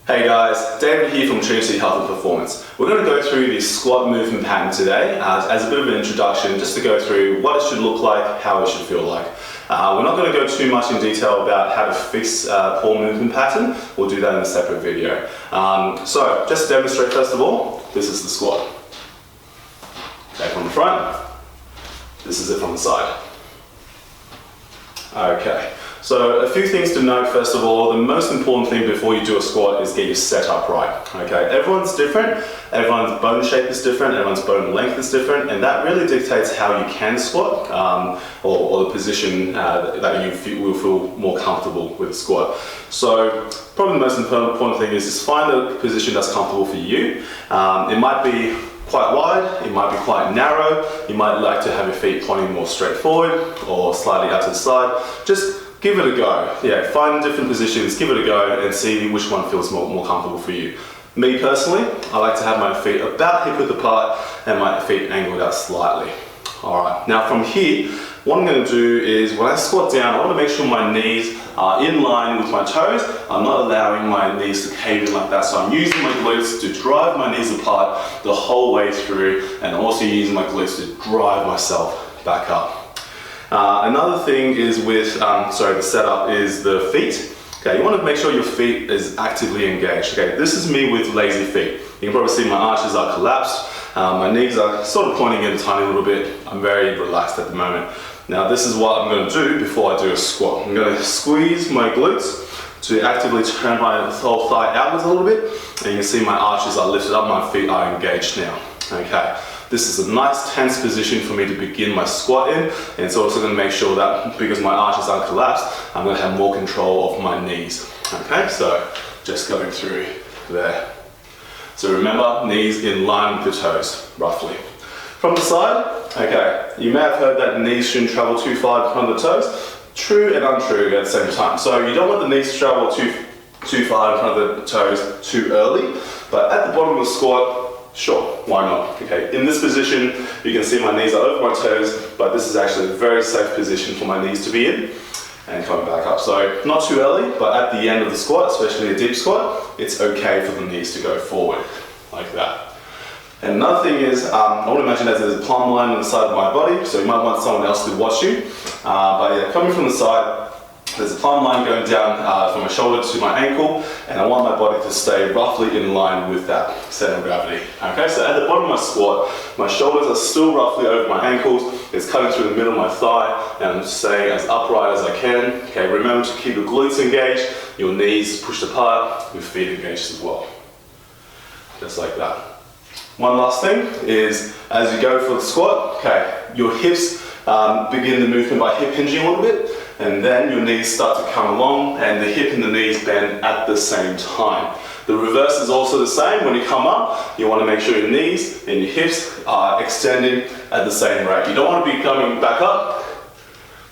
Hey guys, David here from Trinity Health and Performance. We're going to go through the squat movement pattern today as a bit of an introduction, just to go through what it should look like, how it should feel like. We're not going to go too much in detail about how to fix poor movement pattern. We'll do that in a separate video. So just to demonstrate, first of all, this is the squat. Okay, from the front, this is it from the side. Okay. So a few things to note. First of all, the most important thing before you do a squat is get your setup right. Okay, everyone's different, everyone's bone shape is different, everyone's bone length is different, and that really dictates how you can squat or the position that you will feel more comfortable with a squat. So probably the most important thing is just find a position that's comfortable for you. It might be quite wide, it might be quite narrow, you might like to have your feet pointing more straight forward or slightly out to the side. Just give it a go. Yeah, find different positions, give it a go and see which one feels more comfortable for you. Me personally, I like to have my feet about hip width apart and my feet angled out slightly. Alright, now from here, what I'm going to do is when I squat down, I want to make sure my knees are in line with my toes. I'm not allowing my knees to cave in like that, so I'm using my glutes to drive my knees apart the whole way through, and I'm also using my glutes to drive myself back up. Another thing is with, the setup is the feet. Okay, you want to make sure your feet is actively engaged. Okay, this is me with lazy feet. You can probably see my arches are collapsed. My knees are sort of pointing in a tiny little bit. I'm very relaxed at the moment. Now this is what I'm going to do before I do a squat. I'm going to squeeze my glutes to actively turn my whole thigh outwards a little bit. And you can see my arches are lifted up, my feet are engaged now. Okay. This is a nice tense position for me to begin my squat in, and it's also going to make sure that because my arches aren't collapsed, I'm going to have more control of my knees. Okay, so just going through there. So remember, knees in line with the toes, roughly. From the side, okay, you may have heard that knees shouldn't travel too far in front of the toes. True and untrue at the same time. So you don't want the knees to travel too far in front of the toes too early, but at the bottom of the squat, sure, why not? Okay, in this position, you can see my knees are over my toes, but this is actually a very safe position for my knees to be in, and coming back up. So not too early, but at the end of the squat, especially a deep squat, it's okay for the knees to go forward, like that. And another thing is, I would imagine that there's a plumb line on the side of my body, so you might want someone else to watch you. But yeah, coming from the side, there's a plumb line going down from my shoulder to my ankle, and I want my body to stay roughly in line with that center of gravity. Okay, so at the bottom of my squat, my shoulders are still roughly over my ankles, it's cutting through the middle of my thigh, and I'm staying as upright as I can. Okay, remember to keep your glutes engaged, your knees pushed apart, your feet engaged as well. Just like that. One last thing is, as you go for the squat, okay, your hips begin the movement by hip hinging a little bit, and then your knees start to come along and the hip and the knees bend at the same time. The reverse is also the same. When you come up, you want to make sure your knees and your hips are extending at the same rate. You don't want to be coming back up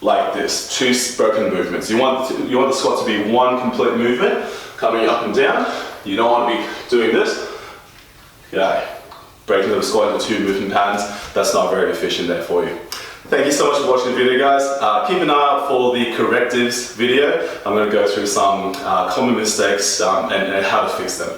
like this, two broken movements. You want the squat to be one complete movement, coming up and down. You don't want to be doing this. Okay, breaking the squat into two movement patterns. That's not very efficient there for you. Thank you so much for watching the video, guys. Keep an eye out for the correctives video. I'm going to go through some common mistakes and how to fix them.